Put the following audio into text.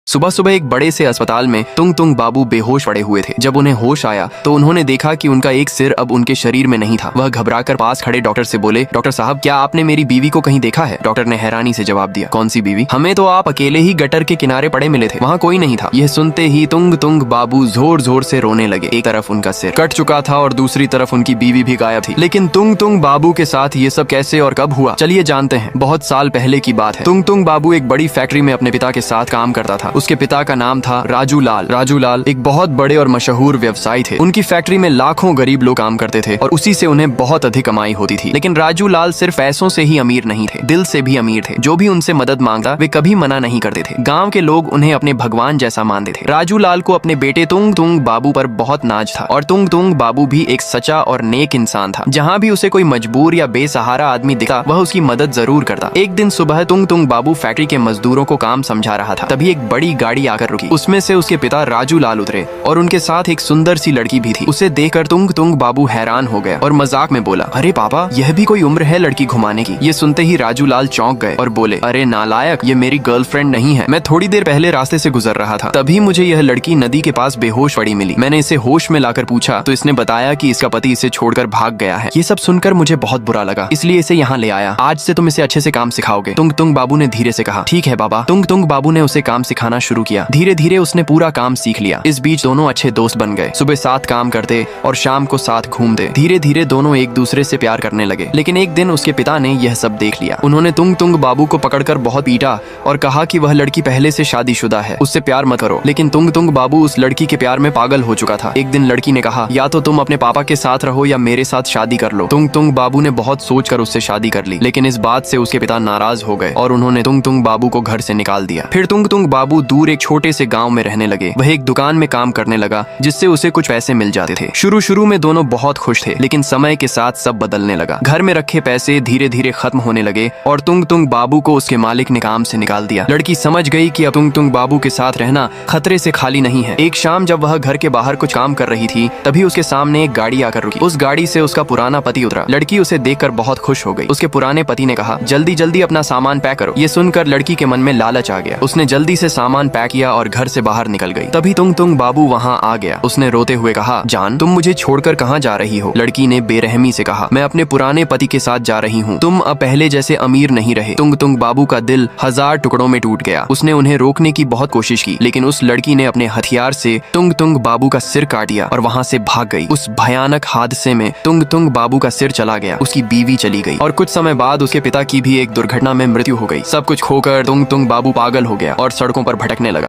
सुबह सुबह एक बड़े से अस्पताल में तुंग तुंग बाबू बेहोश पड़े हुए थे। जब उन्हें होश आया तो उन्होंने देखा कि उनका एक सिर अब उनके शरीर में नहीं था। वह घबराकर पास खड़े डॉक्टर से बोले, डॉक्टर साहब, क्या आपने मेरी बीवी को कहीं देखा है? डॉक्टर ने हैरानी से जवाब दिया, कौन सी बीवी? हमें तो आप अकेले ही गटर के किनारे पड़े मिले थे, वहाँ कोई नहीं था। यह सुनते ही तुंग तुंग बाबू जोर जोर से रोने लगे। एक तरफ उनका सिर कट चुका था और दूसरी तरफ उनकी बीवी भी गायब थी। लेकिन तुंग तुंग बाबू के साथ ये सब कैसे और कब हुआ, चलिए जानते हैं। बहुत साल पहले की बात है। तुंग तुंग बाबू एक बड़ी फैक्ट्री में अपने पिता के साथ काम करता था। उसके पिता का नाम था राजू लाल। राजू लाल एक बहुत बड़े और मशहूर व्यवसायी थे। उनकी फैक्ट्री में लाखों गरीब लोग काम करते थे और उसी से उन्हें बहुत अधिक कमाई होती थी। लेकिन राजू लाल सिर्फ पैसों से ही अमीर नहीं थे, दिल से भी अमीर थे। जो भी उनसे मदद मांगता वे कभी मना नहीं करते थे। गांव के लोग उन्हें अपने भगवान जैसा मानते थे। राजू लाल को अपने बेटे तुंग तुंग बाबू पर बहुत नाज था और तुंग तुंग बाबू भी एक सच्चा और नेक इंसान था। जहाँ भी उसे कोई मजबूर या बेसहारा आदमी दिखा वह उसकी मदद जरूर करता। एक दिन सुबह तुंग तुंग बाबू फैक्ट्री के मजदूरों को काम समझा रहा था। तभी एक बड़ी गाड़ी आकर रुकी। उसमें से उसके पिता राजू लाल उतरे और उनके साथ एक सुंदर सी लड़की भी थी। उसे देखकर तुंग तुंग बाबू हैरान हो गया और मजाक में बोला, अरे पापा, यह भी कोई उम्र है लड़की घुमाने की? ये सुनते ही राजू लाल चौंक गए और बोले, अरे नालायक, ये मेरी गर्लफ्रेंड नहीं है। मैं थोड़ी देर पहले रास्ते से गुजर रहा था, तभी मुझे यह लड़की नदी के पास बेहोश पड़ी मिली। मैंने इसे होश में लाकर पूछा तो इसने बताया कि इसका पति इसे छोड़कर भाग गया है। ये सब सुनकर मुझे बहुत बुरा लगा, इसलिए इसे यहाँ ले आया। आज से तुम इसे अच्छे से काम सिखाओगे। तुंग तुंग बाबू ने धीरे से कहा, ठीक है बाबा। तुंग तुंग बाबू ने उसे काम सिखाना शुरू किया। धीरे धीरे उसने पूरा काम सीख लिया। इस बीच दोनों अच्छे दोस्त बन गए। सुबह साथ काम करते और शाम को साथ घूमते। धीरे धीरे दोनों एक दूसरे से प्यार करने लगे। लेकिन एक दिन उसके पिता ने यह सब देख लिया। उन्होंने तुंग तुंग बाबू को पकड़कर बहुत पीटा और कहा कि वह लड़की पहले से शादीशुदा है, उससे प्यार मत करो। लेकिन तुंग तुंग बाबू उस लड़की के प्यार में पागल हो चुका था। एक दिन लड़की ने कहा, या तो तुम अपने पापा के साथ रहो या मेरे साथ शादी कर लो। तुंग तुंग बाबू ने बहुत सोचकर उससे शादी कर ली। लेकिन इस बात से उसके पिता नाराज हो गए और उन्होंने तुंग तुंग बाबू को घर से निकाल दिया। फिर तुंग तुंग बाबू दूर एक छोटे से गाँव में रहने लगे। वह एक दुकान में काम करने लगा जिससे उसे कुछ पैसे मिल जाते थे। शुरू में दोनों बहुत खुश थे, लेकिन समय के साथ सब बदलने लगा। घर में रखे पैसे धीरे धीरे खत्म होने लगे और तुंग तुंग बाबू को उसके मालिक ने काम से निकाल दिया। लड़की समझ गई कि अब तुंग तुंग बाबू के साथ रहना खतरे से खाली नहीं है। एक शाम जब वह घर के बाहर कुछ काम कर रही थी, तभी उसके सामने एक गाड़ी आकर रुकी। उस गाड़ी से उसका पुराना पति उतरा। लड़की उसे देखकर बहुत खुश हो गई। उसके पुराने पति ने कहा, जल्दी जल्दी अपना सामान पैक करो। ये सुनकर लड़की के मन में लालच आ गया। उसने जल्दी से सामान पैक किया और घर से बाहर निकल गई। तभी तुंग तुंग बाबू वहाँ आ गया। उसने रोते हुए कहा, जान, तुम मुझे छोड़कर कहाँ जा रही हो? लड़की ने बेरहमी से कहा, मैं अपने पुराने पति के साथ जा रही हूँ। तुम अब पहले जैसे अमीर नहीं रहे। तुंग तुंग बाबू का दिल 1000 टुकड़ों में टूट गया। उसने उन्हें रोकने की बहुत कोशिश की, लेकिन उस लड़की ने अपने हथियार से तुंग तुंग बाबू का सिर काट दिया और वहाँ से भाग गई। उस भयानक हादसे में तुंग तुंग बाबू का सिर चला गया, उसकी बीवी चली गई और कुछ समय बाद उसके पिता की भी एक दुर्घटना में मृत्यु हो गई। सब कुछ खोकर तुंग तुंग बाबू पागल हो गया और सड़कों पर भटकने लगा।